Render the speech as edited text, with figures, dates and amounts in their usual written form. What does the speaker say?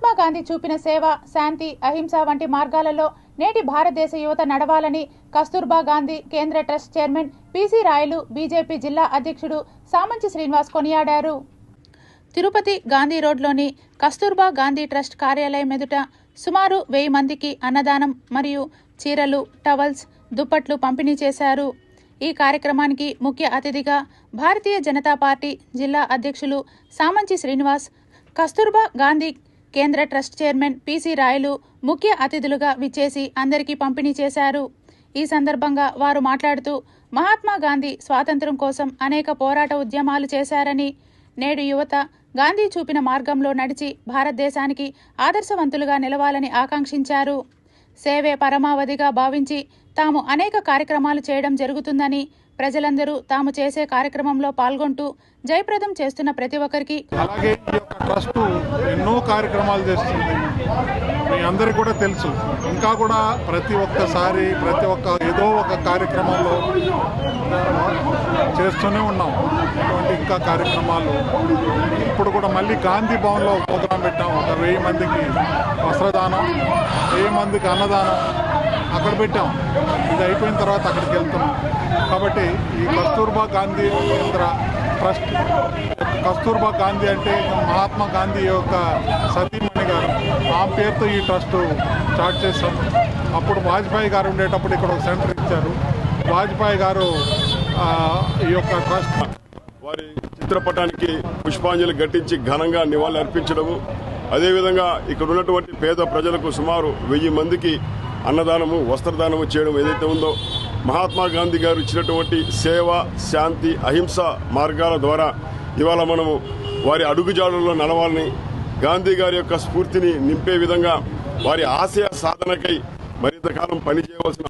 మహాత్మా గాంధీ చూపిన సేవ, శాంతి, అహింస వంటి మార్గాలలో నేటి భారతదేశ యువత నడవాలని కస్తూర్బా గాంధీ కేంద్ర ట్రస్ట్ చైర్మన్ పిసి రాయలు, బీజేపీ జిల్లా అధ్యక్షుడు సామంచి శ్రీనివాస్ కొనియాడారు. తిరుపతి గాంధీ రోడ్లోని కస్తూర్బా గాంధీ ట్రస్ట్ కార్యాలయం ఎదుట సుమారు 1000 మందికి అన్నదానం మరియు చీరలు, టవల్స్, దుప్పట్లు పంపిణీ చేశారు. ఈ కార్యక్రమానికి ముఖ్య అతిథిగా భారతీయ జనతా పార్టీ జిల్లా అధ్యక్షులు సామంచి శ్రీనివాస్, కస్తూర్బా గాంధీ కేంద్ర ట్రస్ట్ చైర్మన్ పిసి రాయలు ముఖ్య అతిథులుగా విచ్చేసి అందరికీ పంపిణీ చేశారు. ఈ సందర్భంగా వారు మాట్లాడుతూ మహాత్మా గాంధీ స్వాతంత్ర్యం కోసం అనేక పోరాట ఉద్యమాలు చేశారని, నేడు యువత గాంధీ చూపిన మార్గంలో నడిచి భారతదేశానికి ఆదర్శవంతులుగా నిలవాలని ఆకాంక్షించారు. సేవే పరమావధిగా భావించి తాము అనేక కార్యక్రమాలు చేయడం జరుగుతుందని, ప్రజలందరూ తాము చేసే కార్యక్రమంలో పాల్గొంటూ జయప్రదం చేస్తున్న ప్రతి ఒక్కరికి అలాగే ఈ యొక్క ట్రస్ట్ ఎన్నో కార్యక్రమాలు చేస్తుంది. మీ అందరికీ కూడా తెలుసు. ఇంకా కూడా ప్రతి ఒక్క ఏదో ఒక కార్యక్రమంలో చేస్తూనే ఉన్నాం. ఇటువంటి ఇంకా కార్యక్రమాలు ఇప్పుడు కూడా మళ్ళీ గాంధీ భవన్లో ప్రోగ్రాం పెట్టాం. ఒక 1000 మందికి వస్త్రదానం, 1000 మందికి అన్నదానం అక్కడ పెట్టాం. ఇది అయిపోయిన తర్వాత అక్కడికి వెళ్తున్నాం. కాబట్టి ఈ కస్తూర్బా గాంధీ కేంద్ర ట్రస్ట్, కస్తూర్బా గాంధీ అంటే మహాత్మా గాంధీ యొక్క సతీమణి గారు, ఆ పేరుతో ఈ ట్రస్ట్ స్టార్ట్ చేశాం. అప్పుడు వాజ్పేయి గారు ఉండేటప్పుడు ఇక్కడ ఒక సెంటర్ ఇచ్చారు. వాజ్పేయి గారు ఈ యొక్క ట్రస్ట్ వారి చిత్రపటానికి పుష్పాంజలి ఘటించి ఘనంగా నివాళులు అర్పించడము, అదేవిధంగా ఇక్కడ ఉన్నటువంటి పేద ప్రజలకు సుమారు 1000 మందికి అన్నదానము, వస్త్రదానము చేయడం ఏదైతే ఉందో, మహాత్మా గాంధీ గారు ఇచ్చినటువంటి సేవ, శాంతి, అహింస మార్గాల ద్వారా ఇవాళ మనము వారి అడుగుజాడల్లో నడవాలని, గాంధీ గారి యొక్క స్ఫూర్తిని నింపే విధంగా వారి ఆశయ సాధనకై మరింతకాలం పనిచేయవలసిన